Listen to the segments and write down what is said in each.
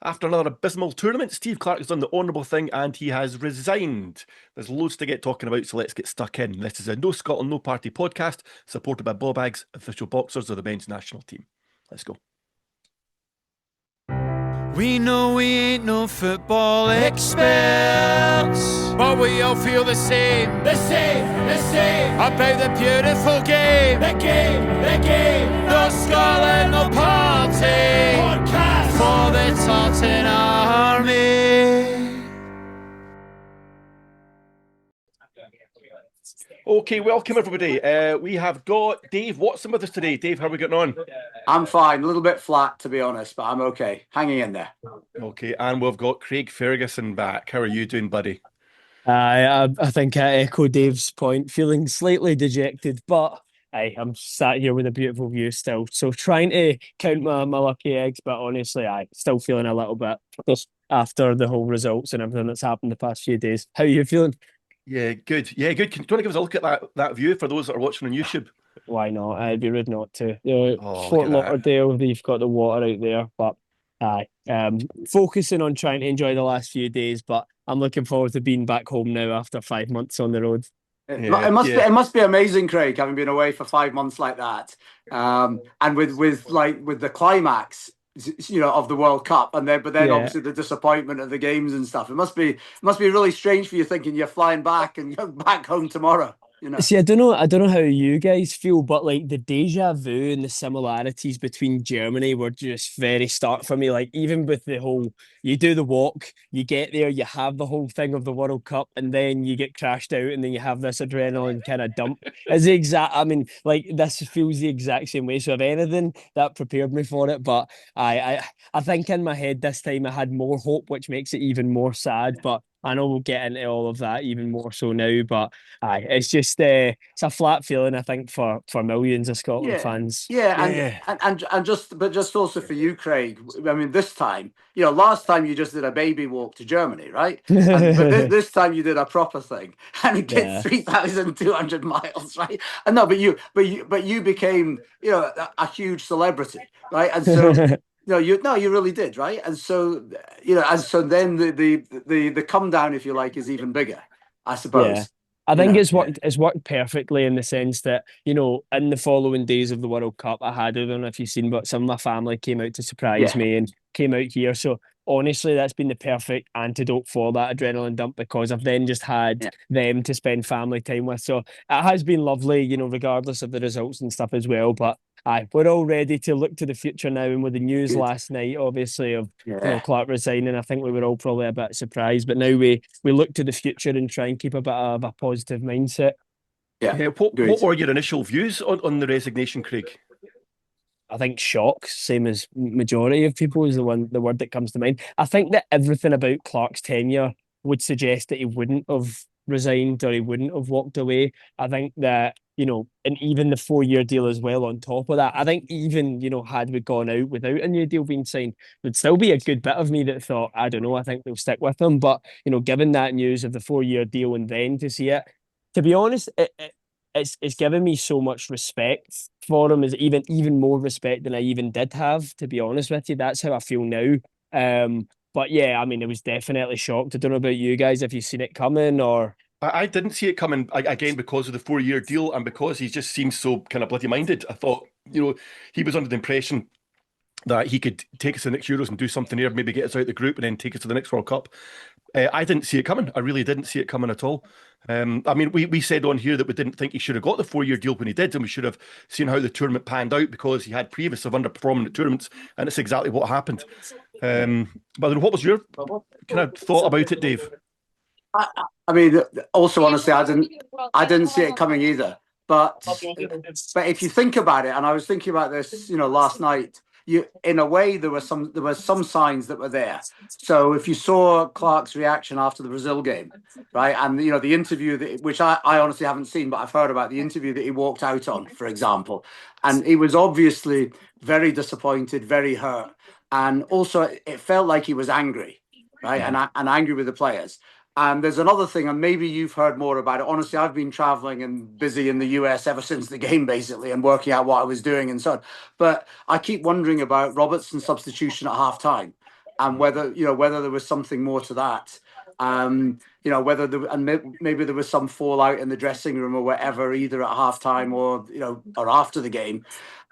After another abysmal tournament, Steve Clarke has done the honourable thing and he has resigned. There's loads to get talking about, so let's get stuck in. This is a No Scotland, No Party podcast supported by Bobbags, official boxers of the men's national team. Let's go. We know we ain't no football experts, but we all feel the same about the beautiful game. The game. No Scotland, no party. Podcast for the Tartan Army. Okay, welcome everybody. We have got Dave Watson with us today. Dave, how are we getting on? I'm fine. A little bit flat, to be honest, but I'm okay. Hanging in there. Okay, and we've got Craig Ferguson back. How are you doing, buddy? I think I echo Dave's point, feeling slightly dejected, but I'm sat here with a beautiful view still. So trying to count my lucky eggs, but honestly, still feeling a little bit just after the whole results and everything that's happened the past few days. How are you feeling? Yeah, good. Yeah, good. Do you want to give us a look at that view for those that are watching on YouTube? Why not? It'd be rude not to. look Fort at that. Lauderdale, they've got the water out there, but focusing on trying to enjoy the last few days, but I'm looking forward to being back home now after 5 months on the road. It must be amazing, Craig, having been away for 5 months like that, and with the climax, of the World Cup, and then obviously the disappointment of the games and stuff. It must be really strange for you thinking you're flying back and you're back home tomorrow. See, I don't know how you guys feel, but like the deja vu and the similarities between Germany were just very stark for me. Like even with the whole, you do the walk, you get there, you have the whole thing of the World Cup, and then you get crashed out, and then you have this adrenaline kind of dump. Is the exact. I mean, like this feels the exact same way. So if anything, that prepared me for it. But I think in my head this time I had more hope, which makes it even more sad. But I know we'll get into all of that even more so now, but it's just it's a flat feeling, I think, for millions of Scotland fans. And just also for you, Craig. I mean, this time, last time you just did a baby walk to Germany, right? But this time you did a proper thing, and it gets 3,200 miles, right? And no, but you became a huge celebrity, right? And so. No, you really did, right? And so then the come down, if you like, is even bigger, I suppose. Yeah. I think it's worked perfectly in the sense that, in the following days of the World Cup, I don't know if you've seen, but some of my family came out to surprise me and came out here. So honestly, that's been the perfect antidote for that adrenaline dump, because I've then just had them to spend family time with. So it has been lovely, regardless of the results and stuff as well. But we're all ready to look to the future now. And with the news last night, obviously, of Clarke resigning, I think we were all probably a bit surprised. But now we look to the future and try and keep a bit of a positive mindset. What were your initial views on the resignation, Craig? I think shock, same as majority of people, is the word that comes to mind. I think that everything about Clarke's tenure would suggest that he wouldn't have resigned or he wouldn't have walked away. I think that, and even the 4-year deal as well on top of that, I think even, had we gone out without a new deal being signed, there'd still be a good bit of me that thought, I don't know, I think they'll stick with him. But, given that news of the 4-year deal and then to see it, to be honest, it's given me so much respect for him, is even more respect than I even did have, to be honest with you. That's how I feel now. But yeah, I mean, it was definitely shocked. I don't know about you guys, if you've seen it coming or... I didn't see it coming, again, because of the 4-year deal and because he just seems so kind of bloody-minded. I thought, he was under the impression that he could take us to the next Euros and do something here, maybe get us out of the group and then take us to the next World Cup. I didn't see it coming. I really didn't see it coming at all. I mean, we said on here that we didn't think he should have got the 4-year deal when he did, and we should have seen how the tournament panned out because he had previous of underperforming at tournaments, and it's exactly what happened. But what was your kind of thought about it, Dave? I mean, also, honestly, I didn't see it coming either. But if you think about it, and I was thinking about this, last night, in a way, there were some signs that were there. So if you saw Clarke's reaction after the Brazil game, right, and the interview which I honestly haven't seen, but I've heard about the interview that he walked out on, for example, and he was obviously very disappointed, very hurt, and also it felt like he was angry, right, and angry with the players. And there's another thing, and maybe you've heard more about it. Honestly, I've been traveling and busy in the US ever since the game, basically, and working out what I was doing and so on. But I keep wondering about Robertson's substitution at half time, and whether there was something more to that. Whether maybe there was some fallout in the dressing room or whatever, either at halftime or after the game.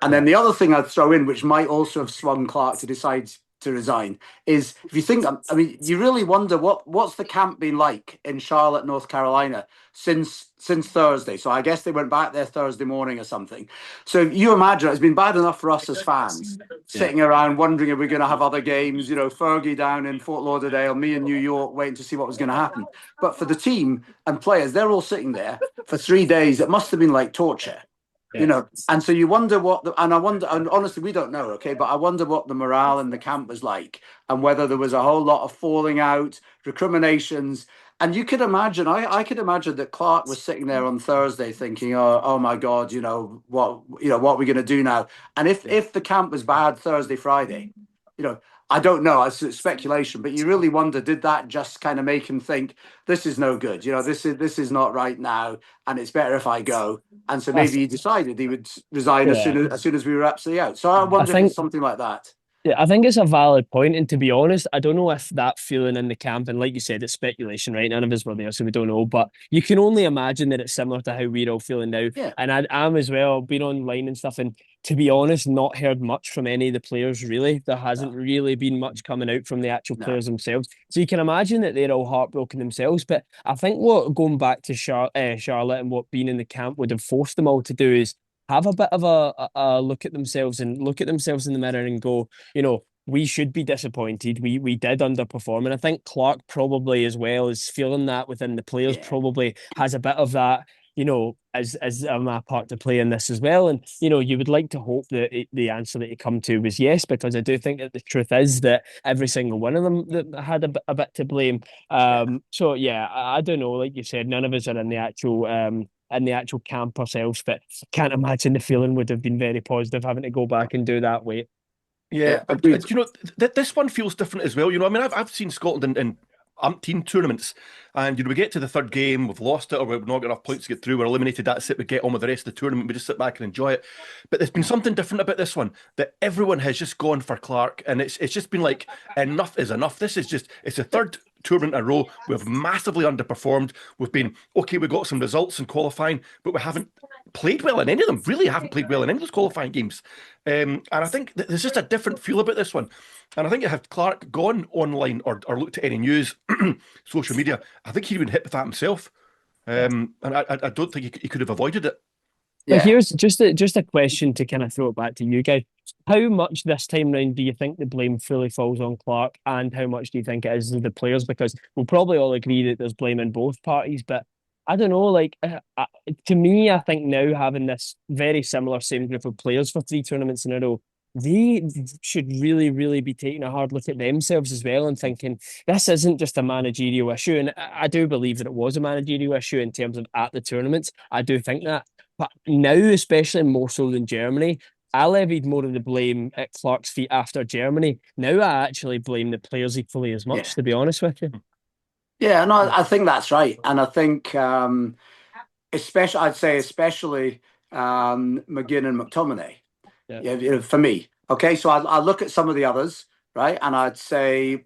And then the other thing I'd throw in, which might also have swung Clarke to decide to resign, is if you think, I mean, you really wonder what's the camp been like in Charlotte, North Carolina since Thursday. So I guess they went back there Thursday morning or something. So you imagine it's been bad enough for us as fans sitting around wondering if we're going to have other games. Fergie down in Fort Lauderdale, me in New York, waiting to see what was going to happen. But for the team and players, they're all sitting there for 3 days. It must have been like torture. And so you wonder and honestly, we don't know, okay, but I wonder what the morale in the camp was like and whether there was a whole lot of falling out, recriminations. And you could imagine, I could imagine that Clarke was sitting there on Thursday thinking, oh my God, what are we going to do now? And if the camp was bad Thursday, Friday, I don't know, it's speculation, but you really wonder, did that just kind of make him think this is no good? This is not right now, and it's better if I go. And so maybe he decided he would resign as soon as we were absolutely out. So I wonder if it's something like that. Yeah, I think it's a valid point, and to be honest, I don't know if that feeling in the camp, and like you said, it's speculation, right? None of us were there, so we don't know. But you can only imagine that it's similar to how we're all feeling now. Yeah. And I'm as well, been online and stuff, and to be honest, not heard much from any of the players really. There hasn't really been much coming out from the actual players themselves. So you can imagine that they're all heartbroken themselves. But I think what going back to Charlotte and what being in the camp would have forced them all to do is have a bit of a look at themselves and look at themselves in the mirror and go, we should be disappointed. We did underperform. And I think Clarke probably as well is feeling that within the players, probably has a bit of that, as my part to play in this as well. And, you would like to hope that the answer that you come to was yes, because I do think that the truth is that every single one of them that had a bit to blame. So yeah, I don't know. Like you said, none of us are in the actual camp ourselves, but can't imagine the feeling would have been very positive having to go back and do that weight. Yeah, this one feels different as well. I mean, I've seen Scotland in umpteen tournaments, and we get to the third game, we've lost it, or we've not got enough points to get through, we're eliminated, that's it, we get on with the rest of the tournament, we just sit back and enjoy it. But there's been something different about this one, that everyone has just gone for Clarke, and it's just been like, enough is enough. It's the third tournament in a row, we've massively underperformed, we've been, okay, we got some results in qualifying, but we haven't played well in any of them, really haven't played well in any of those qualifying games. And I think there's just a different feel about this one. And I think if Clarke gone online or looked at any news, social media, I think he'd been hit with that himself. And I don't think he could have avoided it. But here's just a question to kind of throw it back to you guys. How much this time round do you think the blame fully falls on Clarke, and how much do you think it is the players? Because we'll probably all agree that there's blame in both parties, but I don't know, to me, I think now having this very similar same group of players for 3 tournaments in a row, they should really, really be taking a hard look at themselves as well and thinking, this isn't just a managerial issue. And I do believe that it was a managerial issue in terms of at the tournaments. I do think that. But now, especially more so than Germany, I levied more of the blame at Clarke's feet after Germany. Now I actually blame the players equally as much, to be honest with you. Yeah, no, I think that's right. And I think especially McGinn and McTominay. Yeah, for me. Okay, so I look at some of the others, right? And I'd say,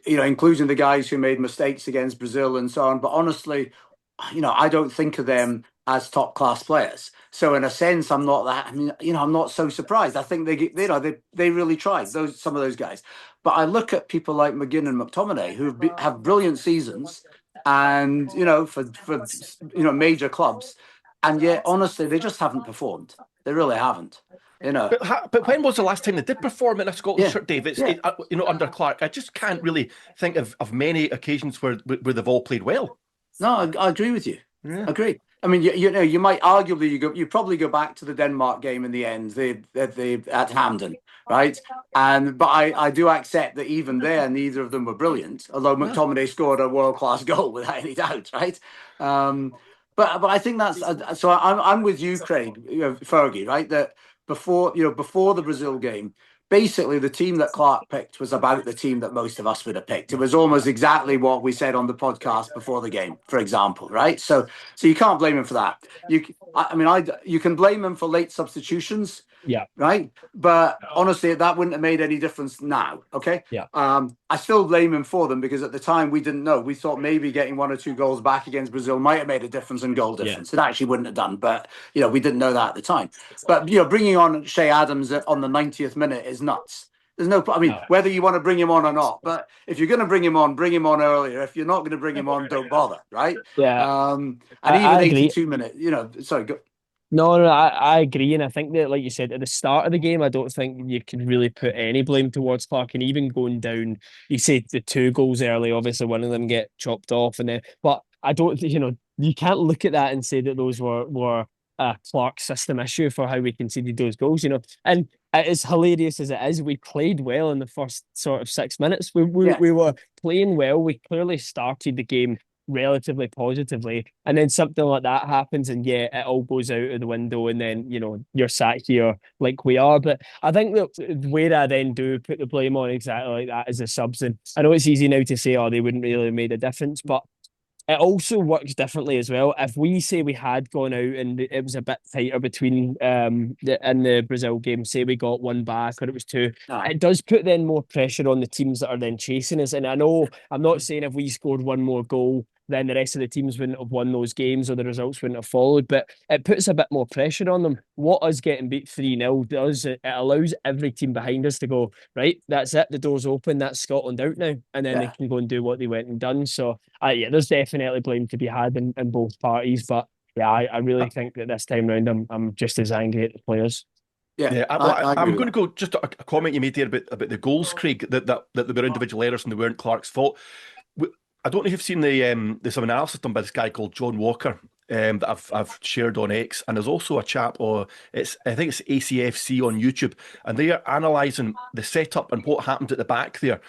including the guys who made mistakes against Brazil and so on. But honestly, I don't think of them as top class players. So in a sense, I'm not that. I'm not so surprised. I think they really tried some of those guys. But I look at people like McGinn and McTominay who have brilliant seasons, and for major clubs, and yet honestly they just haven't performed. They really haven't. But when was the last time they did perform in a Scotland shirt, Dave? Under Clarke, I just can't really think of many occasions where they've all played well. No, I agree with you. Yeah. I agree. I mean, you might arguably you probably go back to the Denmark game in the end, at Hampden, right? But I do accept that even there, neither of them were brilliant. Although McTominay scored a world-class goal without any doubt, right? But I think that's so. I'm with you, Craig, Fergie, right? That before the Brazil game, basically the team that Clarke picked was about the team that most of us would have picked. It was almost exactly what we said on the podcast before the game, for example, right? So you can't blame him for that. You can blame him for late substitutions. Yeah. Right. But honestly, that wouldn't have made any difference now. Okay. Yeah. I still blame him for them because at the time we didn't know. We thought maybe getting 1 or 2 goals back against Brazil might have made a difference in goal difference. It actually wouldn't have done. But, we didn't know that at the time. But, bringing on Shea Adams on the 90th minute is nuts. There's no, whether you want to bring him on or not, but if you're going to bring him on earlier. If you're not going to bring him on, don't bother. Right. Yeah. And I even agree. 82 minutes, sorry, go. No, I agree. And I think that, like you said, at the start of the game, I don't think you can really put any blame towards Clarke. And even going down, you say the 2 goals early, obviously one of them get chopped off. But I don't, you can't look at that and say that those were a Clarke system issue for how we conceded those goals, And as hilarious as it is, we played well in the first sort of 6 minutes. We were playing well. We clearly started the game relatively positively, and then something like that happens and it all goes out of the window, and then you're sat here like we are. But I think that where I then do put the blame on exactly like that is the subs. And I know it's easy now to say, oh, they wouldn't really have made a difference, but it also works differently as well. If we say we had gone out and it was a bit tighter between in the Brazil game, say we got 1 back or it was 2, it does put then more pressure on the teams that are then chasing us. And I know I'm not saying if we scored 1 more goal, then the rest of the teams wouldn't have won those games or the results wouldn't have followed, but it puts a bit more pressure on them. What us getting beat 3-0 does, it allows every team behind us to go, right, that's it, the door's open, that's Scotland out now, and then they can go and do what they went and done. So there's definitely blame to be had in both parties, but I really think that this time round I'm just as angry at the players. I'm going to go just a comment you made there about the goals, Craig, that there were individual errors and they weren't Clarke's fault. I don't know if you've seen there's some analysis done by this guy called John Walker that I've shared on X, and there's also a chap, I think it's ACFC on YouTube, and they are analysing the setup and what happened at the back there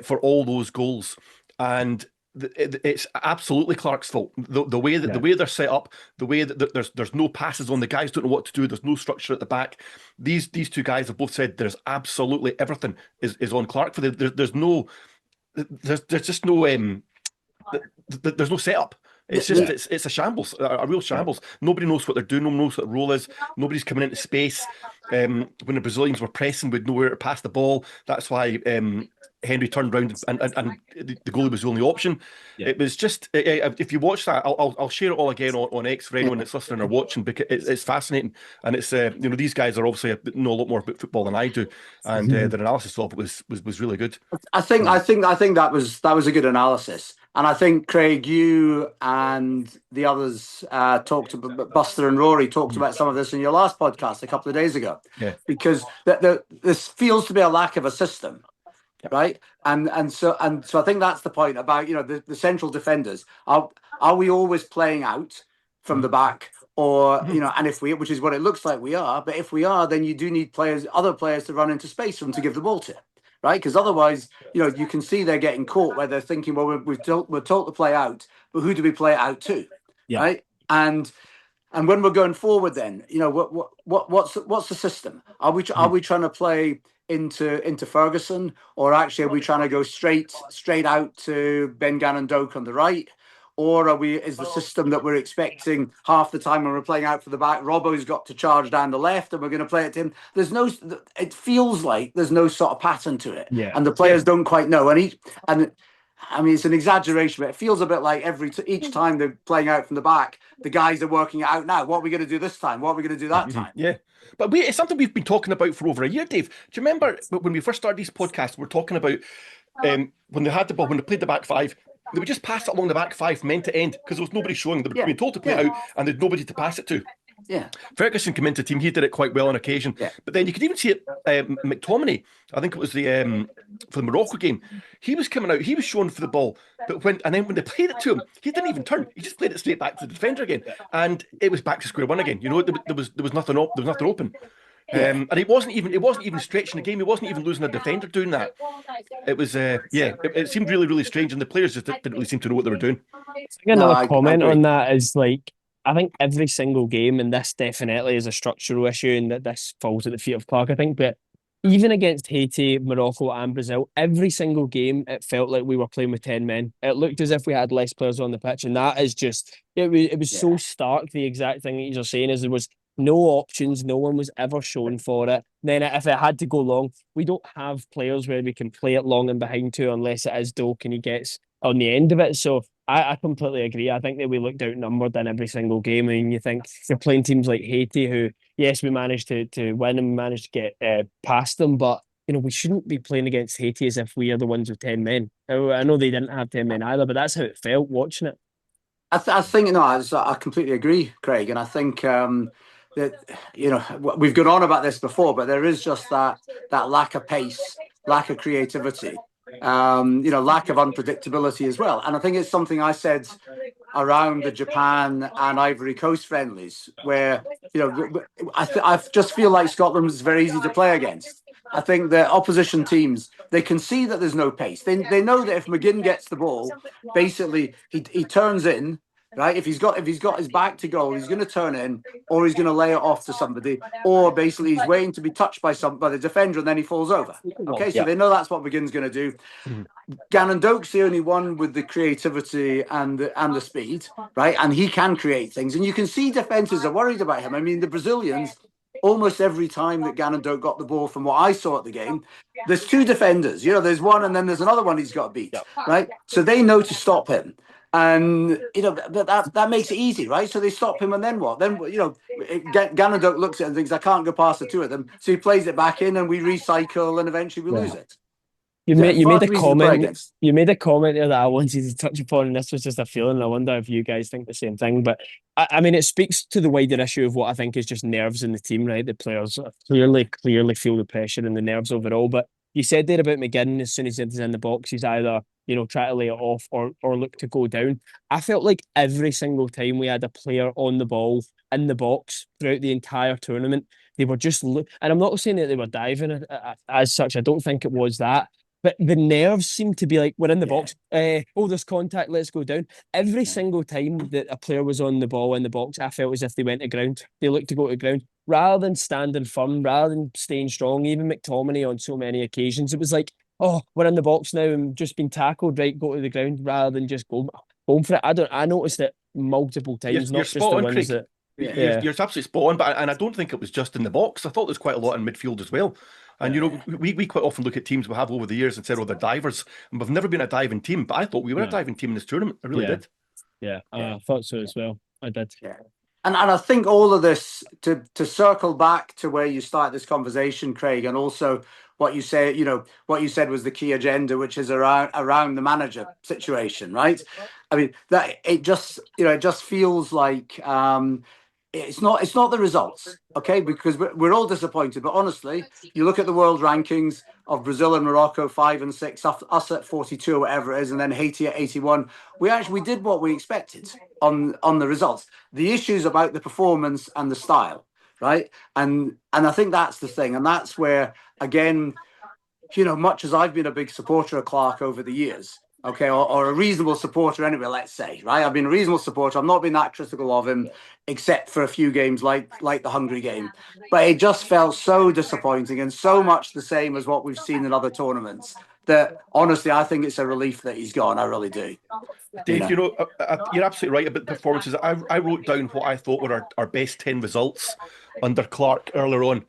for all those goals, and it's absolutely Clarke's fault. The way they're set up, the way that there's no passes on, the guys don't know what to do, there's no structure at the back. These 2 guys have both said there's absolutely everything is on Clarke for there's just no there's no setup. It's just it's a shambles, a real shambles. Nobody knows what they're doing. No one knows what the role is. Nobody's coming into space. When the Brazilians were pressing, we'd know where to pass the ball. That's why Henry turned round and the goalie was the only option. It was just if you watch that, I'll share it all again on X for anyone that's listening or watching, because it's fascinating, and it's these guys are obviously know a lot more about football than I do, and their analysis of it was really good. I think that was a good analysis. And I think, Craig, you and the others talked about, Buster and Rory talked about some of this in your last podcast a couple of days ago. Yeah. Because this feels to be a lack of a system, right? And so I think that's the point about the central defenders. Are we always playing out from the back, or and if we, which is what it looks like we are, but if we are, then you do need other players to run into space for them to give the ball to. Right, because otherwise, you can see they're getting caught where they're thinking, well, we're told to play out, but who do we play it out to? Yeah. Right, and when we're going forward, then what's the system? Are we trying to play into Ferguson, or actually are we trying to go straight out to Ben Gannon Doak on the right? Or is the system that we're expecting half the time when we're playing out for the back, Robbo's got to charge down the left and we're going to play it to him? It feels like there's no sort of pattern to it. Yeah. And the players don't quite know. And I mean, it's an exaggeration, but it feels a bit like each time they're playing out from the back, the guys are working it out now. What are we going to do this time? What are we going to do that time? Yeah. But it's something we've been talking about for over a year, Dave. Do you remember when we first started these podcasts, we were talking about when they had the ball, when they played the back 5, they would just pass it along the back 5 from end to end because there was nobody showing. They were being told to play it out, and there's nobody to pass it to. Yeah, Ferguson came into the team. He did it quite well on occasion. Yeah. But then you could even see it. McTominay, I think it was for the Morocco game. He was coming out. He was showing for the ball, but when they played it to him, he didn't even turn. He just played it straight back to the defender again, and it was back to square one again. There was nothing up. There was nothing open. And it wasn't even stretching the game. He wasn't even losing a defender doing that. It was it seemed really, really strange, and the players just didn't really seem to know what they were doing. I think another comment on that is, like, I think every single game, and this definitely is a structural issue, and that this falls at the feet of Clarke, I think, but even against Haiti, Morocco, and Brazil, every single game it felt like we were playing with 10 men. It looked as if we had less players on the pitch, and that is just it was so Yeah. stark. The exact thing that you're saying is there was no options, no one was ever shown for it. Then if it had to go long, we don't have players where we can play it long and behind to unless it is Doak and he gets on the end of it. So I completely agree. I think that we looked outnumbered in every single game. I mean, you think you're playing teams like Haiti, who, yes, we managed to win and we managed to get past them, but we shouldn't be playing against Haiti as if we are the ones with 10 men. I know they didn't have 10 men either, but that's how it felt watching it. I think no, I completely agree, Craig, and I think that we've gone on about this before, but there is just that lack of pace, lack of creativity, lack of unpredictability as well. And I think it's something I said around the Japan and Ivory Coast friendlies, where I just feel like Scotland is very easy to play against. I think the opposition teams, they can see that there's no pace. They know that if McGinn gets the ball, basically he turns in, right? If he's got his back to goal, he's going to turn in, or he's going to lay it off to somebody, or basically he's waiting to be touched by the defender, and then he falls over. Okay, so they know that's what McGinn's going to do. Gannon Doak's the only one with the creativity and the speed, right? And he can create things, and you can see defenses are worried about him. I mean, the Brazilians, almost every time that Gannon Doak got the ball, from what I saw at the game, there's two defenders. There's one, and then there's another one he's got to beat, right? So they know to stop him. And that makes it easy, right? So they stop him, and then what? Then Gannon Doak looks at it and thinks, I can't go past the two of them. So he plays it back in, and we recycle, and eventually we lose it. You made a comment. Against. You made a comment there that I wanted to touch upon, and this was just a feeling. I wonder if you guys think the same thing. But I mean, it speaks to the wider issue of what I think is just nerves in the team, right? The players clearly feel the pressure and the nerves overall. But you said there about McGinn, as soon as he's in the box, he's either try to lay it off or look to go down. I felt like every single time we had a player on the ball in the box throughout the entire tournament, they were just and I'm not saying that they were diving as such. I don't think it was that. But the nerves seem to be like, we're in the box. There's contact, let's go down. Every single time that a player was on the ball in the box, I felt as if they went to ground. They looked to go to ground. Rather than standing firm, rather than staying strong, even McTominay on so many occasions, it was like, oh, we're in the box now and just been tackled, right, go to the ground, rather than just going for it. I noticed it multiple times, You're not just the on, ones Craig. that... You're absolutely spot on, and I don't think it was just in the box. I thought there's quite a lot in midfield as well. And we quite often look at teams we have over the years and said, "Oh, they're divers," and we've never been a diving team. But I thought we were a diving team in this tournament. I really did. Yeah, I thought so as well. I did. Yeah. And I think all of this, to circle back to where you start this conversation, Craig, and also what you say, what you said was the key agenda, which is around the manager situation, right? I mean, that it just feels like it's not the results, okay? Because we're all disappointed. But honestly, you look at the world rankings of Brazil and Morocco, 5 and 6, us at 42 or whatever it is, and then Haiti at 81. We did what we expected on the results. The issues about the performance and the style, right? And I think that's the thing, and that's where, again, much as I've been a big supporter of Clarke over the years, okay, or a reasonable supporter anyway, let's say, right? I've been a reasonable supporter. I've not been that critical of him, except for a few games like the Hungary game. But it just felt so disappointing and so much the same as what we've seen in other tournaments that, honestly, I think it's a relief that he's gone. I really do. Dave, you're absolutely right about the performances. I wrote down what I thought were our best 10 results under Clarke earlier on.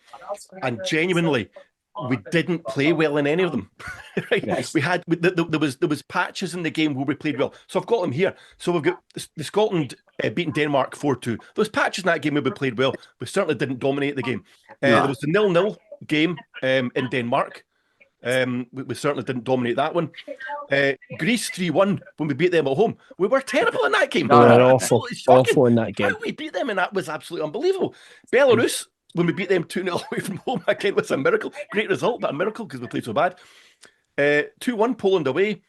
And genuinely, we didn't play well in any of them. Right? Yes. There was patches in the game where we played well. So I've got them here. So we've got the Scotland beating Denmark 4-2. Those patches in that game where we played well, we certainly didn't dominate the game. There was the 0-0 game in Denmark. We certainly didn't dominate that one. Greece 3-1 when we beat them at home. We were terrible in that game. We were awful in that game. How we beat them, and that was absolutely unbelievable. Belarus, when we beat them 2-0 away from home, again, was a miracle. Great result, but a miracle because we played so bad. 2-1 Poland away.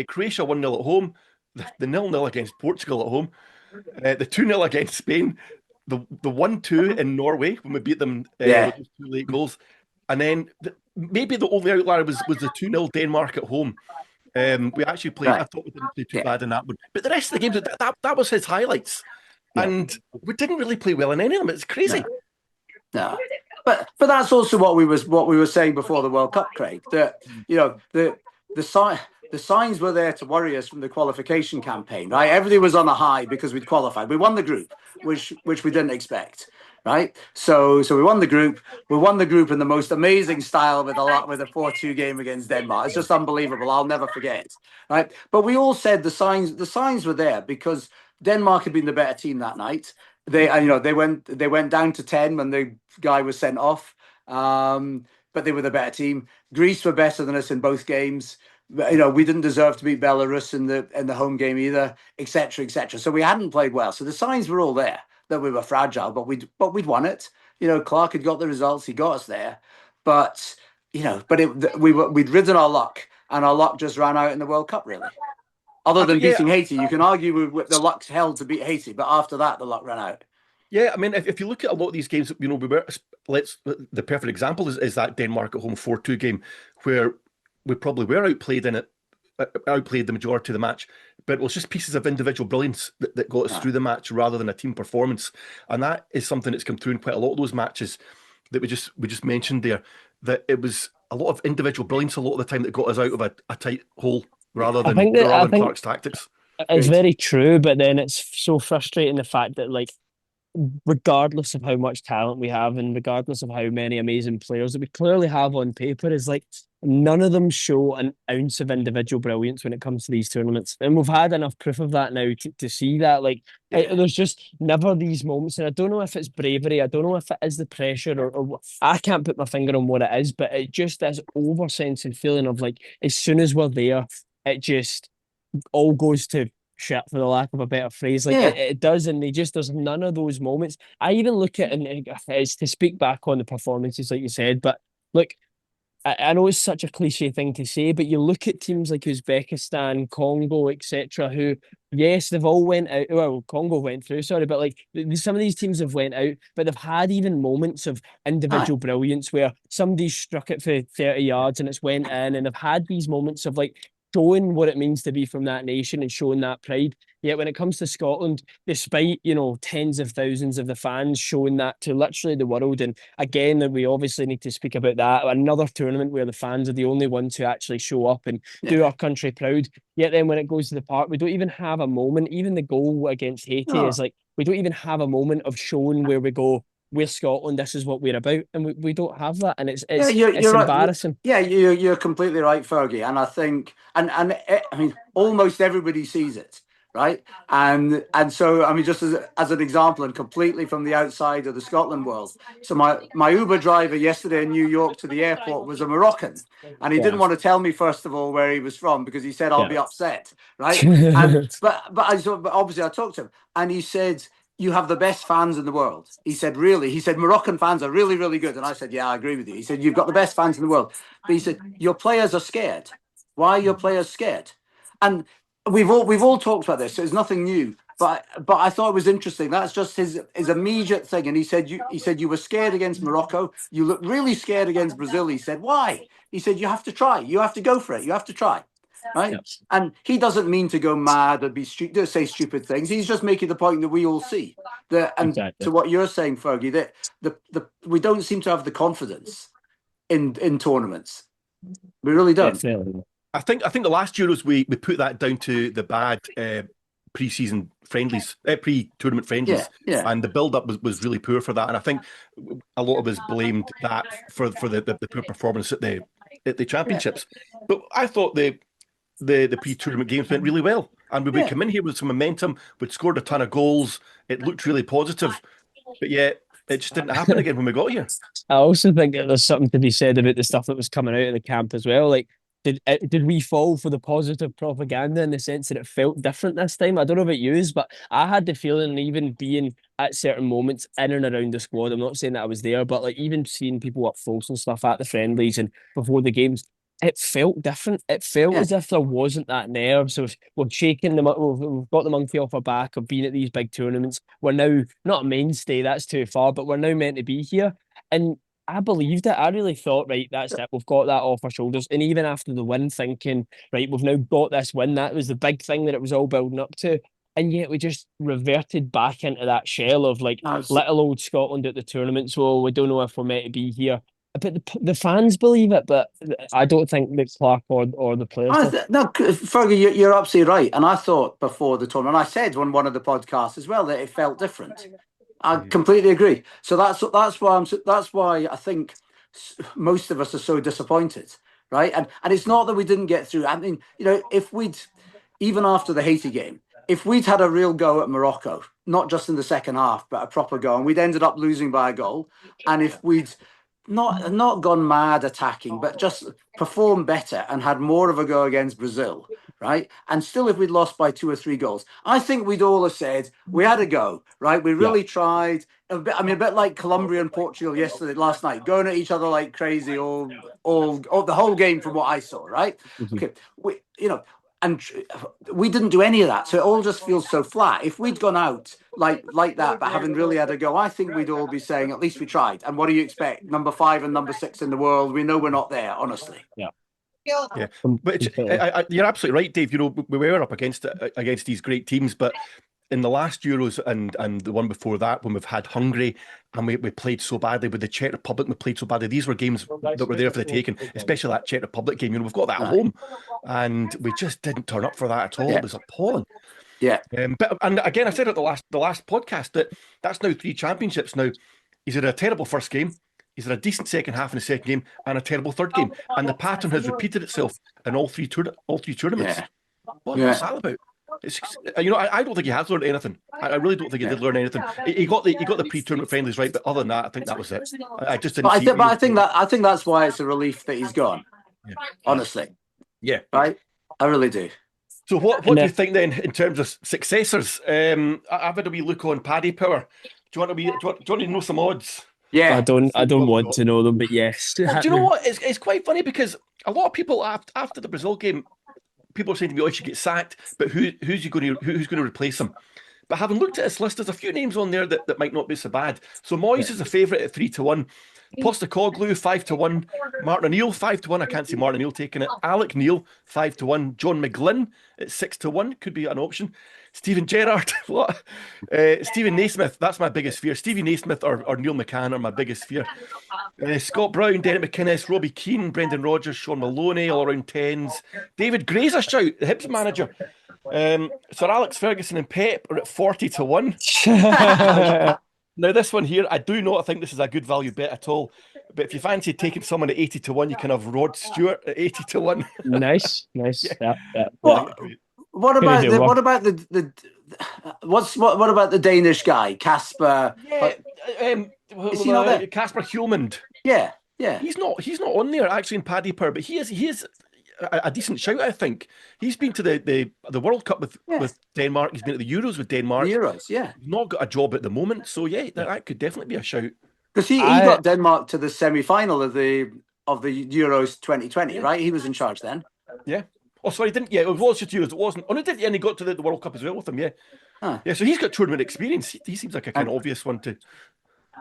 Croatia 1-0 at home. The 0-0 against Portugal at home. The 2-0 against Spain. The 1-2 in Norway when we beat them with those 2 late goals. And then maybe the only outlier was the 2-0 Denmark at home. We actually played, I thought we didn't play too bad in that one. But the rest of the games, that was his highlights. Yeah. And we didn't really play well in any of them. It's crazy. No. but that's also what we were saying before the World Cup, Craig. That the sign the signs were there to worry us from the qualification campaign, right? Everything was on a high because we'd qualified. We won the group, which we didn't expect, right? So we won the group. We won the group in the most amazing style with a 4-2 game against Denmark. It's just unbelievable. I'll never forget it, right? But we all said the signs were there because Denmark had been the better team that night. They went down to 10 when the guy was sent off. But they were the better team. Greece were better than us in both games. We didn't deserve to beat Belarus in the home game either, etc., etc. So we hadn't played well. So the signs were all there that we were fragile, but we'd won it. Clarke had got the results. He got us there, but we'd ridden our luck, and our luck just ran out in the World Cup, really. Other than beating Haiti, you can argue with the luck's held to beat Haiti, but after that, the luck ran out. Yeah, I mean, if you look at a lot of these games, we were the perfect example is that Denmark at home 4-2 game where we probably were outplayed in it, outplayed the majority of the match, but it was just pieces of individual brilliance that got us through the match rather than a team performance, and that is something that's come through in quite a lot of those matches that we just mentioned there. That it was a lot of individual brilliance a lot of the time that got us out of a tight hole rather than Clarke's tactics. It's very true, but then it's so frustrating the fact that regardless of how much talent we have and regardless of how many amazing players that we clearly have on paper, is none of them show an ounce of individual brilliance when it comes to these tournaments. And we've had enough proof of that now to see that. There's just never these moments. And I don't know if it's bravery. I don't know if it is the pressure or I can't put my finger on what it is, but it just this oversensing feeling of as soon as we're there, it just all goes to shit, for the lack of a better phrase. It does, and there's none of those moments. I even look at, and it's to speak back on the performances, like you said, but look, I know it's such a cliche thing to say, but you look at teams like Uzbekistan, Congo, etc., who, yes, they've all went out. Well, Congo went through, sorry, but some of these teams have went out, but they've had even moments of individual brilliance where somebody's struck it for 30 yards and it's went in, and they've had these moments of showing what it means to be from that nation and showing that pride. Yet when it comes to Scotland, despite, tens of thousands of the fans showing that to literally the world, and again, we obviously need to speak about that, another tournament where the fans are the only ones who actually show up and do our country proud. Yet then when it goes to the park, we don't even have a moment. Even the goal against Haiti is we don't even have a moment of showing where we go, we're Scotland, this is what we're about, and we don't have that, and it's you're embarrassing. Right. Yeah, you're completely right, Fergie, and I think I mean almost everybody sees it, right? And so I mean, just as an example, and completely from the outside of the Scotland world. So my Uber driver yesterday in New York to the airport was a Moroccan, and he didn't want to tell me first of all where he was from because he said I'll be upset, right? But obviously I talked to him, and he said, you have the best fans in the world. He said, really? He said, Moroccan fans are really, really good. And I said, yeah, I agree with you. He said, you've got the best fans in the world. But he said, your players are scared. Why are your players scared? And we've all talked about this, so it's nothing new. But I thought it was interesting. That's just his immediate thing. And he said, you were scared against Morocco. You look really scared against Brazil. He said, why? He said, you have to try. You have to go for it. You have to try. Right, yes. And he doesn't mean to go mad or say stupid things. He's just making the point that we all see that, and exactly. To what you're saying, Fergie, that we don't seem to have the confidence in tournaments. We really don't. Definitely. I think the last Euros we put that down to the bad pre-season friendlies, pre-tournament friendlies, and the build-up was really poor for that. And I think a lot of us blamed that for the poor performance at the championships. But I thought the pre-tournament games went really well, and we would come in here with some momentum. We'd scored a ton of goals. It looked really positive, but yet it just didn't happen again when we got here. I also think that there's something to be said about the stuff that was coming out of the camp as well. Did we fall for the positive propaganda in the sense that it felt different this time? I don't know about yous, but I had the feeling, even being at certain moments in and around the squad, I'm not saying that I was there, but even seeing people up close and stuff at the friendlies and before the games, it felt different. It felt as if there wasn't that nerve. So we're shaking them up. We've got the monkey off our back of being at these big tournaments. We're now not a mainstay, that's too far, but we're now meant to be here. And I believed it. I really thought, right, that's it. We've got that off our shoulders. And even after the win, thinking, right, we've now got this win. That was the big thing that it was all building up to. and yet we just reverted back into that shell of like little old Scotland at the tournament. So we don't know if we're meant to be here. But the fans believe it, but I don't think that Clarke or the players do. No, Fergie, you're absolutely right. And I thought before the tournament, I said on one of the podcasts as well that it felt different. I completely agree. So that's why I think most of us are so disappointed, right? And it's not that we didn't get through. I mean, if we'd even after the Haiti game, if we'd had a real go at Morocco, not just in the second half, but a proper go, and we'd ended up losing by a goal, and if we'd not gone mad attacking, but just performed better and had more of a go against Brazil, right? And still, if we'd lost by 2 or 3 goals, I think we'd all have said we had a go, right? We really tried. A bit like Colombia and Portugal last night, going at each other like crazy all the whole game from what I saw, right? Okay, and we didn't do any of that, so it all just feels so flat. If we'd gone out like that, but having really had a go, I think we'd all be saying at least we tried. And what do you expect? Number 5 and number 6 in the world. We know we're not there, honestly. Yeah, but you're absolutely right, Dave. We were up against these great teams, but in the last Euros and the one before that, when we've had Hungary and we played so badly, with the Czech Republic, we played so badly. These were games that were there for the taking, especially that Czech Republic game. We've got that at home, and we just didn't turn up for that at all. It was appalling. Yeah. But again, I said at the last podcast that's now 3 championships. Now, he's had a terrible first game, he's had a decent second half in the second game, and a terrible third game, and the pattern has repeated itself in all three tournaments. What's that about? I don't think he has learned anything. I really don't think he did learn anything. He got the pre-tournament friendlies right, but other than that, I think that was it. I just didn't. I think that's why it's a relief that he's gone. Yeah. Honestly. Yeah. Right. I really do. So what do you think then in terms of successors? I've had a wee look on Paddy Power. Do you want to know some odds? Yeah. I don't want to know them, but yes. Do you know what? It's quite funny because a lot of people after the Brazil game, people are saying to me, "Oh, he should get sacked," but who's going to replace him? But having looked at his list, there's a few names on there that might not be so bad. So Moyes is a favourite at 3-1. Postecoglou 5-1. Martin O'Neill 5-1. I can't see Martin O'Neill taking it. Alec Neil 5-1. John McGlynn at 6-1 could be an option. Stephen Gerrard, what? Stephen Naismith, that's my biggest fear. Stevie Naismith or Neil McCann are my biggest fear. Scott Brown, Derek McInnes, Robbie Keane, Brendan Rodgers, Sean Maloney, all around 10s. David Gray's a shout, the Hibs manager. Sir Alex Ferguson and Pep are at 40-1. Now this one here, I do not think this is a good value bet at all. But if you fancy taking someone at 80-1, you can have Rod Stewart at 80-1. Nice. Yeah. What about the Danish guy, Kasper? Yeah, is he not there? Kasper Hjulmand. Yeah. He's not on there actually in Paddy Power, but he is a decent shout, I think. He's been to the World Cup with Denmark. He's been at the Euros with Denmark. Euros, yeah. He's not got a job at the moment, so that could definitely be a shout. Because he got Denmark to the semi-final of the Euros 2020, right? He was in charge then. Yeah. Oh, sorry, he didn't. Yeah, it was just Euros. It wasn't. Oh, no, did he? And he got to the World Cup as well with him. Yeah. Yeah. So he's got tournament experience. He seems like a kind of obvious one to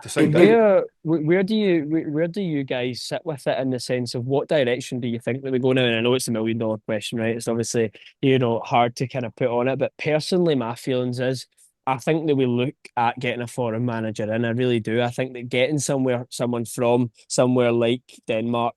sound out. Where do you guys sit with it in the sense of what direction do you think that we go now? And I know it's $1 million question, right? It's obviously hard to kind of put on it, but personally, my feelings is I think that we look at getting a foreign manager, and I really do. I think that getting someone from somewhere like Denmark,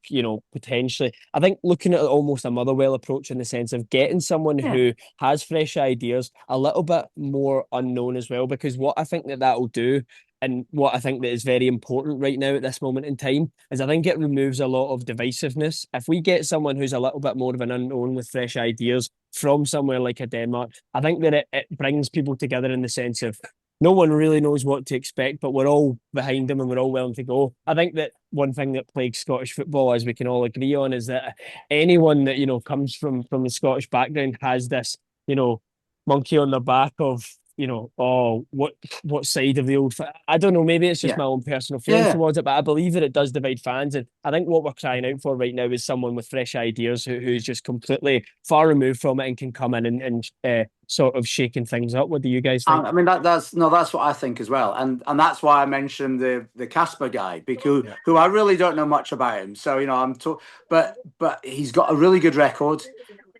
potentially, I think looking at almost a Motherwell approach in the sense of getting someone who has fresh ideas, a little bit more unknown as well, because what I think that will do, and what I think that is very important right now at this moment in time, is I think it removes a lot of divisiveness. If we get someone who's a little bit more of an unknown with fresh ideas from somewhere like a Denmark, I think that it brings people together in the sense of no one really knows what to expect, but we're all behind them and we're all willing to go. I think that one thing that plagues Scottish football, as we can all agree on, is that anyone that, comes from the Scottish background has this, monkey on their back of, what side of the old... I don't know, maybe it's just my own personal feeling towards it, but I believe that it does divide fans, and I think what we're crying out for right now is someone with fresh ideas who's just completely far removed from it and can come in and sort of shaking things up. What do you guys think? I mean, that's what I think as well, and that's why I mentioned the Kasper guy, because who I really don't know much about him. So but he's got a really good record.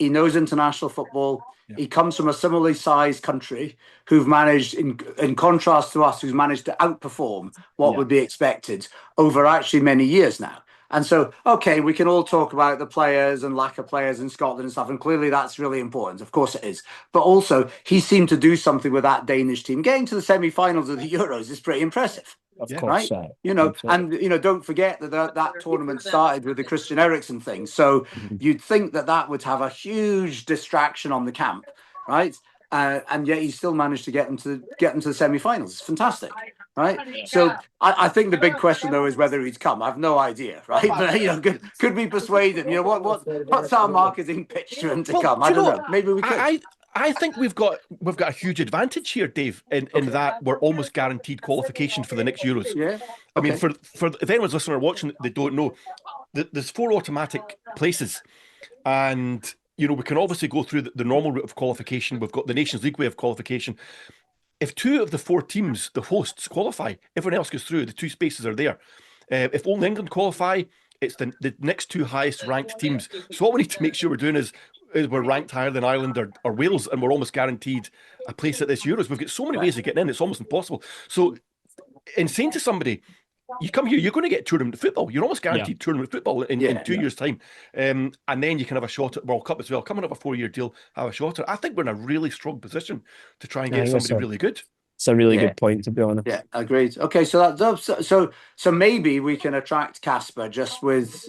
He knows international football. Yeah. He comes from a similarly sized country who've managed, in contrast to us, who's managed to outperform what would be expected over actually many years now. And so, okay, we can all talk about the players and lack of players in Scotland and stuff, and clearly that's really important. Of course it is. But also, he seemed to do something with that Danish team. Getting to the semi-finals of the Euros is pretty impressive. Of Yeah. course, Right? And don't forget that tournament started with the Christian Eriksen thing. So you'd think that would have a huge distraction on the camp, right? And yet he still managed to get them to the semi-finals. It's fantastic, right? So I think the big question though is whether he's come. I've no idea, right? But could we persuade him? What's our marketing pitch to him to come? I don't know. Maybe we could. I think we've got a huge advantage here, Dave, in that we're almost guaranteed qualification for the next Euros. Yeah. I mean, for if anyone's listening or watching, they don't know, there's 4 automatic places, and we can obviously go through the normal route of qualification. We've got the Nations League way of qualification. If 2 of the 4 teams, the hosts, qualify, everyone else goes through. The 2 spaces are there. If only England qualify, it's the next 2 highest ranked teams. So what we need to make sure we're doing is we're ranked higher than Ireland or Wales, and we're almost guaranteed a place at this Euros. We've got so many ways of getting in, it's almost impossible. So in saying to somebody, you come here, you're going to get tournament football. You're almost guaranteed tournament football in 2 years' time. And then you can have a shot at World Cup as well. Coming up a 4-year deal, have a shot at. I think we're in a really strong position to try and get somebody really good. It's a really good point, to be honest. Yeah, agreed. Okay, so maybe we can attract Casper just with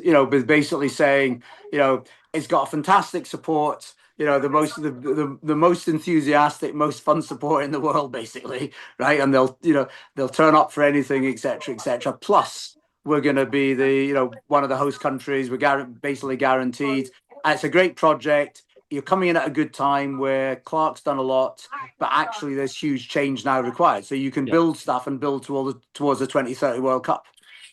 basically saying, it's got a fantastic support, the most enthusiastic, most fun support in the world, basically, right? And they'll turn up for anything, etc., etc. Plus, we're going to be the one of the host countries. We're basically guaranteed. And it's a great project. You're coming in at a good time where Clarke's done a lot, but actually there's huge change now required. So you can build stuff and build towards the 2030 World Cup.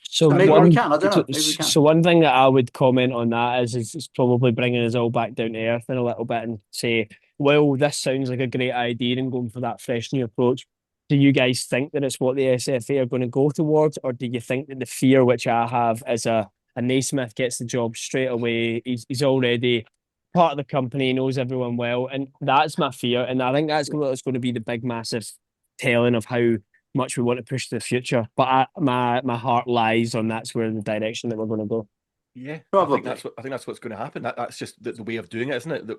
So maybe we can. I don't know. Maybe we can. So one thing that I would comment on that is probably bringing us all back down to earth in a little bit and say, well, this sounds like a great idea and going for that fresh new approach. Do you guys think that it's what the SFA are going to go towards, or do you think that the fear which I have is a Naismith gets the job straight away? He's already part of the company, knows everyone well, and that's my fear. And I think that's what's going to be the big, massive telling of how much we want to push to the future. But my heart lies on that's where the direction that we're going to go. Yeah, probably. I think that's what's going to happen. That's just the way of doing it, isn't it?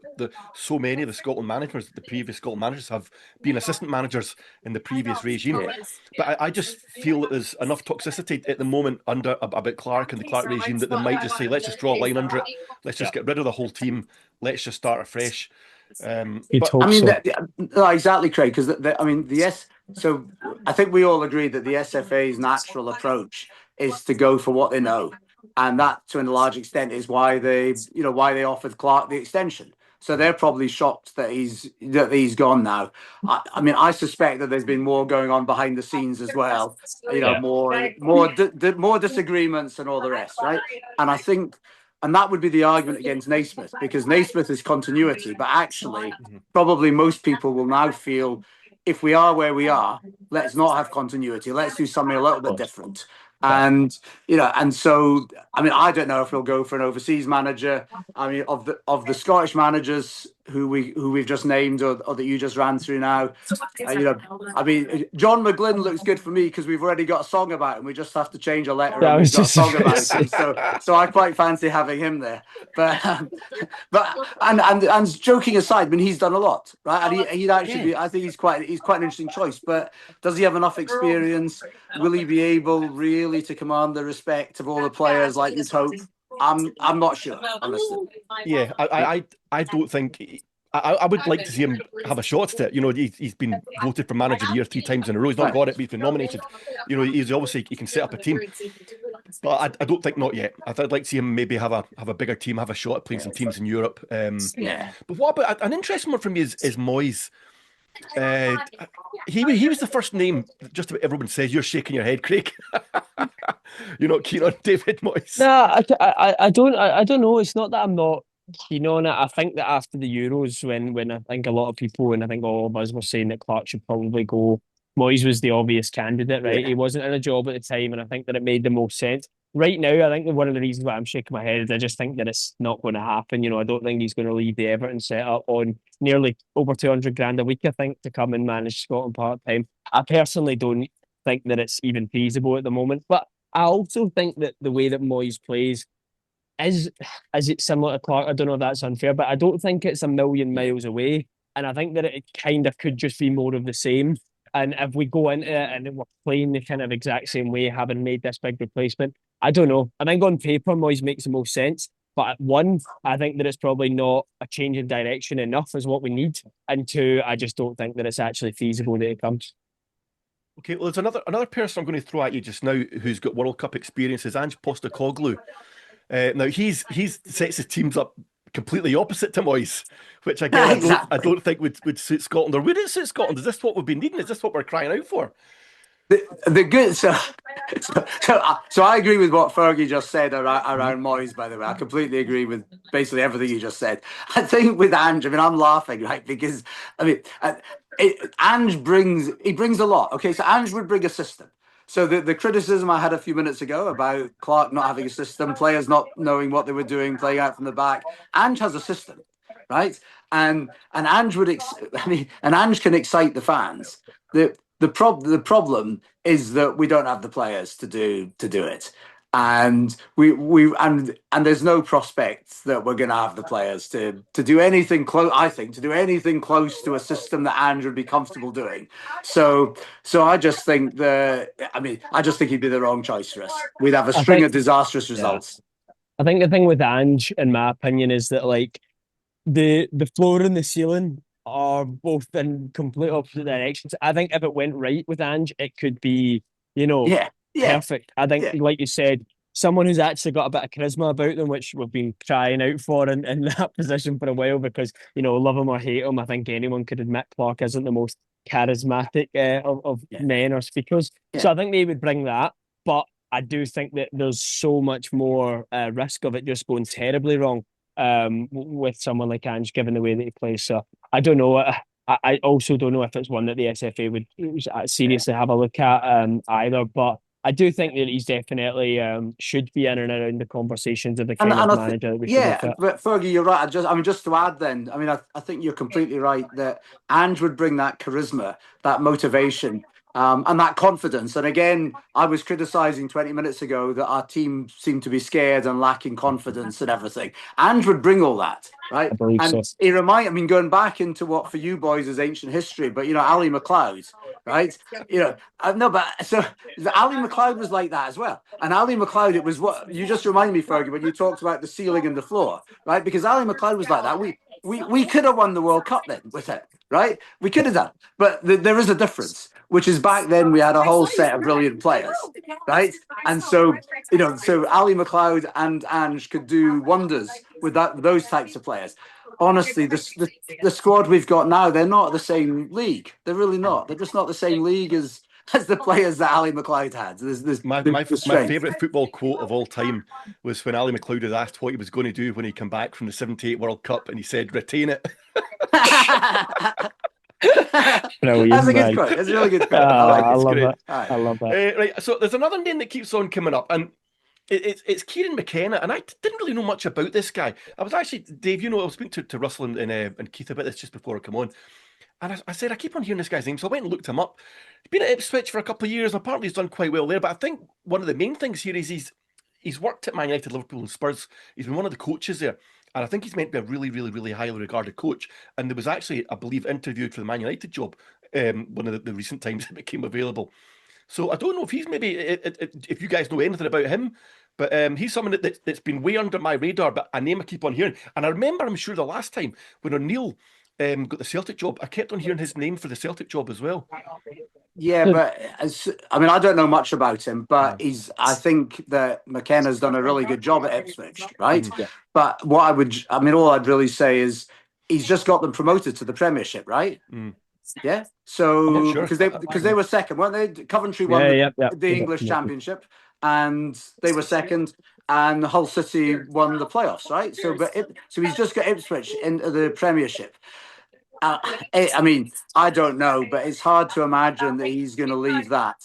So many of the Scotland managers, the previous Scotland managers, have been assistant managers in the previous regime. But I just feel that there's enough toxicity at the moment about Clarke and the Clarke regime that they might just say, let's just draw a line under it. Let's just get rid of the whole team. Let's just start afresh. Exactly, Craig. Because So I think we all agree that the SFA's natural approach is to go for what they know. And that, to a large extent, is why they offered Clarke the extension. So they're probably shocked that he's gone now. I suspect that there's been more going on behind the scenes as well. More disagreements and all the rest, right? And I think, and that would be the argument against Naismith, because Naismith is continuity, but actually, probably most people will now feel, if we are where we are, let's not have continuity. Let's do something a little bit different. And so I don't know if he'll go for an overseas manager. Of the Scottish managers who we've just named or that you just ran through now, John McGlynn looks good for me because we've already got a song about him. We just have to change a letter. And we've got a song about him. So I quite fancy having him there. But joking aside, he's done a lot, right? And he'd actually be, I think he's quite an interesting choice. But does he have enough experience? Will he be able really to command the respect of all the players like you'd hope? I'm not sure, honestly. Yeah, I don't think. I would like to see him have a shot at it. He's been voted for manager of the year 3 times in a row. He's not got it, but he's been nominated. He's obviously, he can set up a team. But I don't think not yet. I'd like to see him maybe have a bigger team, have a shot at playing some teams in Europe. But what about an interesting one for me is Moyes. He was the first name just about everyone says. You're shaking your head, Craig. You're not keen on David Moyes? No, I don't know. It's not that I'm not keen on it. I think that after the Euros, when I think a lot of people and I think all of us were saying that Clarke should probably go, Moyes was the obvious candidate, right? He wasn't in a job at the time, and I think that it made the most sense. right now, I think that one of the reasons why I'm shaking my head is I just think that it's not going to happen. I don't think he's going to leave the Everton setup on nearly over 200 grand a week, I think, to come and manage Scotland part time. I personally don't think that it's even feasible at the moment. But I also think that the way that Moyes plays is it similar to Clark? I don't know if that's unfair, but I don't think it's a million miles away. And I think that it kind of could just be more of the same. And if we go into it and we're playing the kind of exact same way, having made this big replacement, I don't know. I think on paper, Moyes makes the most sense. But at one, I think that it's probably not a change in direction enough is what we need. And two, I just don't think that it's actually feasible that it comes. Okay, well, there's another person I'm going to throw at you just now who's got World Cup experience is Ange Postecoglou. Now he's sets his teams up completely opposite to Moyes, which again I don't think would suit Scotland, or would it suit Scotland? Is this what we've been needing? Is this what we're crying out for? The good so I agree with what Fergie just said around Moyes. By the way, I completely agree with basically everything he just said. I think with Ange, I mean, I'm laughing, right, because I mean, Ange brings a lot. Okay, so Ange would bring a system. So the criticism I had a few minutes ago about Clark not having a system, players not knowing what they were doing, playing out from the back, Ange has a system, right? And Ange and Ange can excite the fans. The problem is that we don't have the players to do it, and and there's no prospect that we're going to have the players to do anything close. I think to do anything close to a system that Ange would be comfortable doing. So I just think I just think he'd be the wrong choice for us. We'd have a string of disastrous results. I think the thing with Ange, in my opinion, is that like the floor and the ceiling are both in complete opposite directions. I think if it went right with Ange, it could be, perfect. I think, like you said, someone who's actually got a bit of charisma about them, which we've been crying out for in that position for a while because, love him or hate him, I think anyone could admit Clark isn't the most charismatic of men or speakers. Yeah. So I think they would bring that. But I do think that there's so much more risk of it just going terribly wrong with someone like Ange, given the way that he plays. So I don't know. I also don't know if it's one that the SFA would seriously have a look at either. But I do think that he's definitely should be in and around the conversations of the kind of manager that we should look at. But Fergie, you're right. Just to add then, I think you're completely right that Ange would bring that charisma, that motivation, and that confidence. And again, I was criticising 20 minutes ago that our team seemed to be scared and lacking confidence and everything. Ange would bring all that, right? And he going back into what for you boys is ancient history, but Ali McLeod, right? So Ali McLeod was like that as well. And Ali McLeod, it was what you just reminded me, Fergie, when you talked about the ceiling and the floor, right? Because Ali McLeod was like that. We could have won the World Cup then with it, right? We could have done, but there is a difference, which is back then we had a whole set of brilliant players, right? And so so Ali McLeod and Ange could do wonders with those types of players. Honestly, the squad we've got now, they're not the same league. They're really not. They're just not the same league as the players that Ali McLeod had. My favourite football quote of all time was when Ali McLeod was asked what he was going to do when he came back from the '78 World Cup, and he said, "Retain it." That's a good quote. It's a really good quote. I love it. I love that. Right, so there's another name that keeps on coming up, and it's Kieran McKenna, and I didn't really know much about this guy. I was actually, Dave, I was speaking to Russell and Keith about this just before I come on. And I said, I keep on hearing this guy's name, so I went and looked him up. He's been at Ipswich for a couple of years, and apparently he's done quite well there. But I think one of the main things here is he's worked at Man United, Liverpool and Spurs. He's been one of the coaches there. And I think he's meant to be a really, really, really highly regarded coach. And there was actually, I believe, interviewed for the Man United job one of the recent times it became available. So I don't know if he's maybe, if you guys know anything about him, but he's someone that's been way under my radar, but a name I keep on hearing. And I remember, I'm sure, the last time when O'Neill got the Celtic job, I kept on hearing his name for the Celtic job as well. Yeah, but I don't know much about him, but I think that McKenna's done a really good job at Ipswich, right? Yeah. But all I'd really say is he's just got them promoted to the Premiership, right? Mm. Yeah. So because they were second, weren't they? Coventry won the English Championship, and they were second, and Hull City won the playoffs, right? So he's just got Ipswich into the Premiership. I mean, I don't know, but it's hard to imagine that he's going to leave that.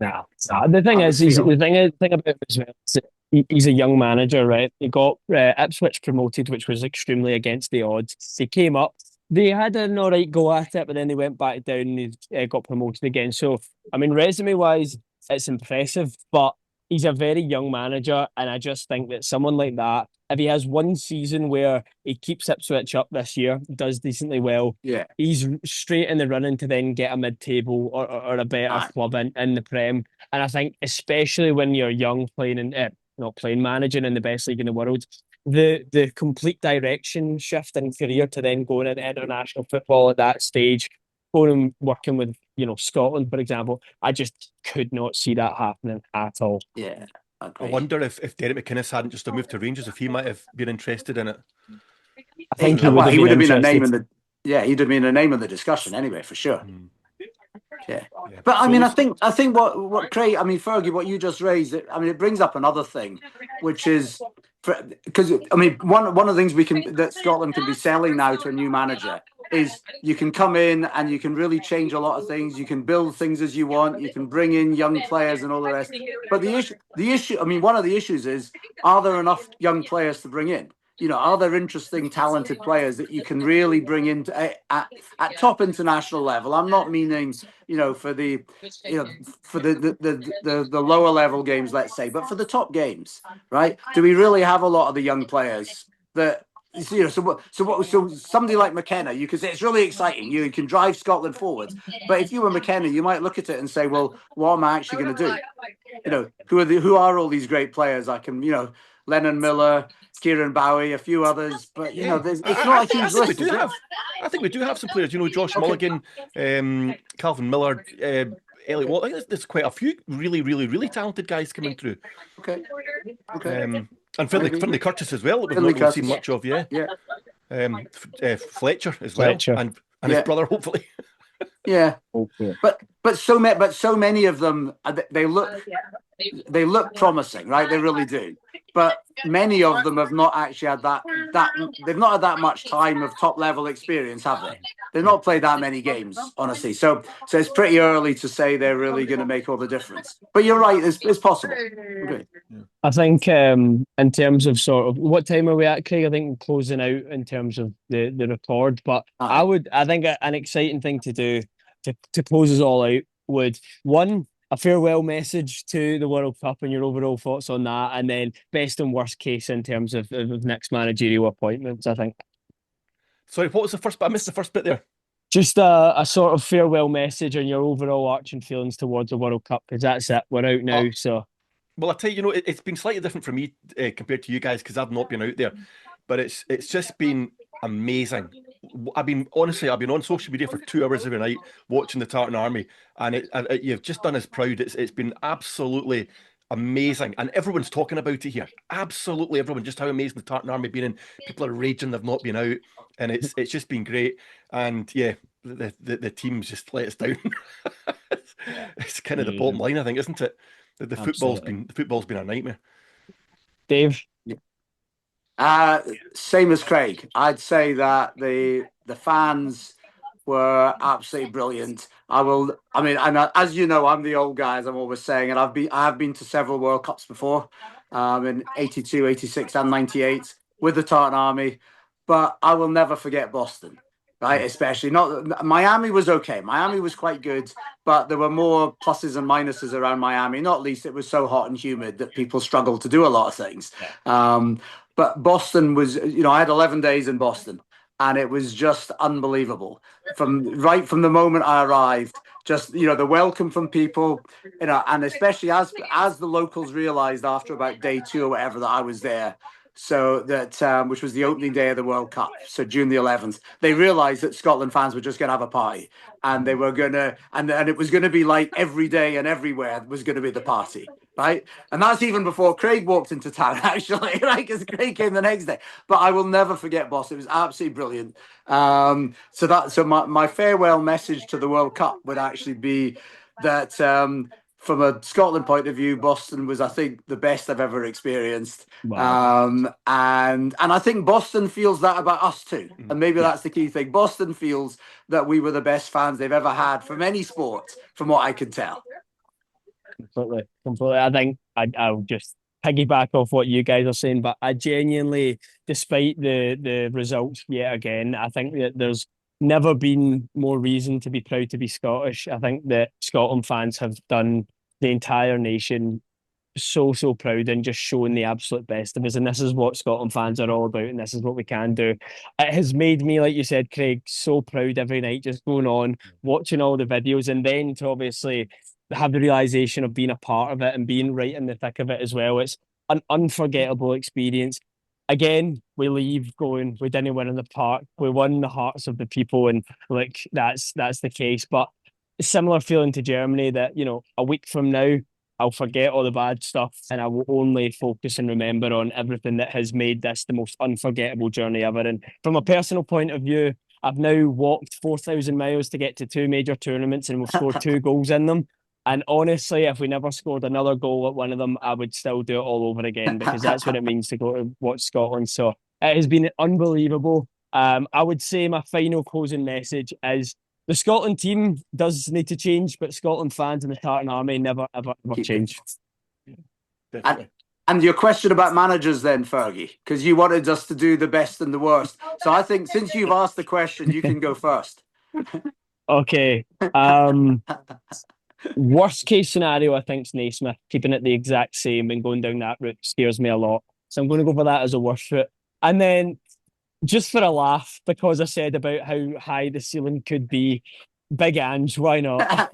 No, no. The thing On the is, field. thing about him as well is that he's a young manager, right? He got Ipswich promoted, which was extremely against the odds. He came up, they had an all right go at it, but then they went back down and he got promoted again. So, I mean, resume wise, it's impressive, but he's a very young manager, and I just think that someone like that, if he has one season where he keeps Ipswich up this year, does decently well, Yeah. he's straight in the running to then get a mid-table or a better Aye. club in the Prem. And I think, especially when you're young, playing in not playing, managing in the best league in the world, the complete direction shift in career to then going into international football at that stage, going and working with Scotland, for example, I just could not see that happening at all. Yeah. I Agree. wonder if Derek McInnes hadn't just moved to Rangers, if he might have been interested in it. I think Well, he would have been a name interested. he'd have been a name in the discussion anyway, for sure. Yeah. Yeah. But I So mean, I listen- think what Craig, I mean, Fergie, what you just raised, it brings up another thing, which is because I mean, one of the things that Scotland can be selling now to a new manager is you can come in and you can really change a lot of things. You can build things as you want. You can bring in young players and all the rest. But the issue, I mean, one of the issues is, are there enough young players to bring in? Are there interesting, talented players that you can really bring into at top international level? I'm not meaning, for the, for the lower level games, let's say, but for the top games, right? Do we really have a lot of the young players that, so somebody like McKenna, you could say it's really exciting. You can drive Scotland forward, but if you were McKenna, you might look at it and say, well, what am I actually going to do? Who are all these great players? I can, Lennon Miller, Kieran Bowie, a few others, but it's not a huge list. I think we do have some players. Josh Mulligan, Calvin Miller, Elliot Watt. I think there's quite a few really, really, really talented guys coming through. Okay. And Finlay Curtis as well. That we've Finlay not really seen Curtis. much of. Yeah. Fletcher as well, and his brother, hopefully. Yeah. Okay. But so many of them, they look promising, right? They really do. But many of them have not actually had that they've not had that much time of top level experience, have they? They've not played that many games, honestly. So it's pretty early to say they're really going to make all the difference. But you're right, it's possible. Okay. I think in terms of sort of what time are we at, Craig? I think we're closing out in terms of the record. But I think an exciting thing to do to close us all out would, one, a farewell message to the World Cup and your overall thoughts on that, and then best and worst case in terms of next managerial appointments, I think. Sorry, what was the first bit? I missed the first bit there. Just a sort of farewell message and your overall arching feelings towards the World Cup, because that's it. We're out now, so... Well, I tell you, it's been slightly different for me compared to you guys, because I've not been out there, but it's just been amazing. I've been on social media for 2 hours every night watching the Tartan Army, and you've just done us proud. It's been absolutely amazing, and everyone's talking about it here. Absolutely everyone, just how amazing the Tartan Army been in. People are raging they've not been out, and it's just been great. And yeah, the team's just let us down. It's kind of the bottom line, I think, isn't it? The football's been a nightmare. Dave? Same as Craig. I'd say that the fans were absolutely brilliant. As you know, I'm the old guy, as I'm always saying, and I have been to several World Cups before, in 82, 86 and 98 with the Tartan Army, but I will never forget Boston. Right, especially not Miami was okay. Miami was quite good, but there were more pluses and minuses around Miami. Not least, it was so hot and humid that people struggled to do a lot of things. But Boston was, I had 11 days in Boston, and it was just unbelievable. From the moment I arrived, just the welcome from people, and especially as the locals realised after about day 2 or whatever that I was there. So that, which was the opening day of the World Cup, so June the 11th, they realised that Scotland fans were just going to have a party, and they were going to, and it was going to be like every day and everywhere was going to be the party, right? And that's even before Craig walked into town, actually, right? Because Craig came the next day. But I will never forget Boston. It was absolutely brilliant. So my farewell message to the World Cup would actually be that from a Scotland point of view, Boston was, I think, the best I've ever experienced. Wow. And I think Boston feels that about us too. And maybe that's the key thing. Boston feels that we were the best fans they've ever had from any sport, from what I can tell. Completely. I think I'll just piggyback off what you guys are saying, but I genuinely, despite the results yet again, I think that there's never been more reason to be proud to be Scottish. I think that Scotland fans have done the entire nation so proud and just showing the absolute best of us. And this is what Scotland fans are all about, and this is what we can do. It has made me, like you said, Craig, so proud every night, just going on, watching all the videos, and then to obviously have the realization of being a part of it and being right in the thick of it as well. It's an unforgettable experience. Again, we leave going, we didn't win in the park. We won the hearts of the people, and like that's the case. But a similar feeling to Germany that, you know, a week from now, I'll forget all the bad stuff and I will only focus and remember on everything that has made this the most unforgettable journey ever. And from a personal point of view, I've now walked 4,000 miles to get to 2 major tournaments and we've scored 2 goals in them. And honestly, if we never scored another goal at one of them, I would still do it all over again, because that's what it means to go to watch Scotland. So it has been unbelievable. I would say my final closing message is the Scotland team does need to change, but Scotland fans and the Tartan Army never, ever change. And your question about managers then, Fergie, because you wanted us to do the best and the worst. So I think since you've asked the question, you can go first. Okay. Worst case scenario, I think, is Naismith. Keeping it the exact same and going down that route scares me a lot. So I'm going to go for that as a worst route. And then, just for a laugh, because I said about how high the ceiling could be, Big Ange, why not?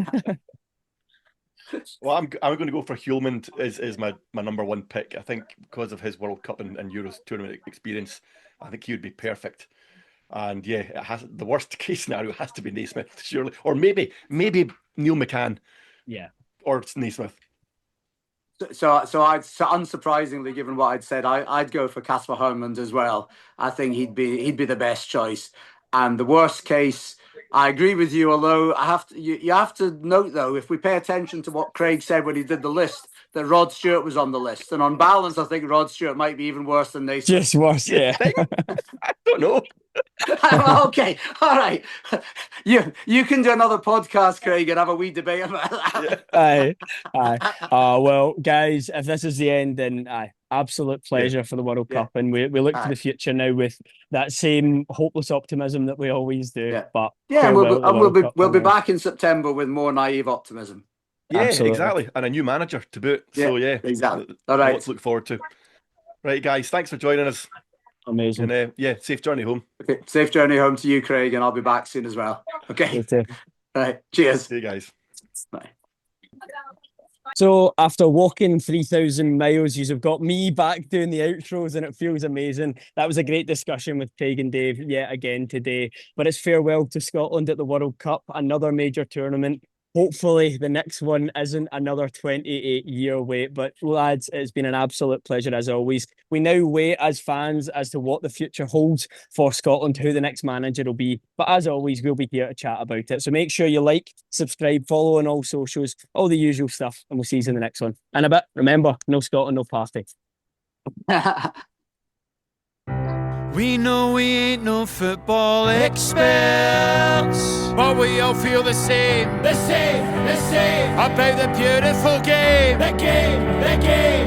Well, I'm going to go for Hjulmand is my number one pick. I think because of his World Cup and Euros tournament experience, I think he would be perfect. And yeah, the worst case scenario has to be Naismith, surely, or maybe Neil McCann, Yeah, or Naismith. So unsurprisingly, given what I'd said, I'd go for Casper Hjulmand as well. I think he'd be the best choice. And the worst case, I agree with you. Although you have to note though, if we pay attention to what Craig said when he did the list, that Rod Stewart was on the list, and on balance, I think Rod Stewart might be even worse than Naismith. just worse. Yeah, I don't know. Okay, all right. You can do another podcast, Craig, and have a wee debate about that. Aye. Well, guys, if this is the end, then absolute pleasure for the World Cup, and we look to the future now with that same hopeless optimism that we always do. Yeah. But we'll be back in September with more naive optimism. Yeah, Absolutely. exactly, and a new manager to boot. So yeah, exactly. All right, lots to look forward to. Right, guys, thanks for joining us. Amazing. And yeah, safe journey home. Okay, safe journey home to you, Craig, and I'll be back soon as well. Okay. You too. All right. Cheers. See you guys. Bye. So after walking 3,000 miles, you've got me back doing the outros, and it feels amazing. That was a great discussion with Craig and Dave yet again today. But it's farewell to Scotland at the World Cup, another major tournament. Hopefully the next one isn't another 28-year wait. But lads, it's been an absolute pleasure as always. We now wait as fans as to what the future holds for Scotland, who the next manager will be. But as always, we'll be here to chat about it. So make sure you like, subscribe, follow on all socials, all the usual stuff, and we'll see you in the next one. And a bit, remember, no Scotland, no party. We know we ain't no football experts, but we all feel the same about the beautiful game. The game.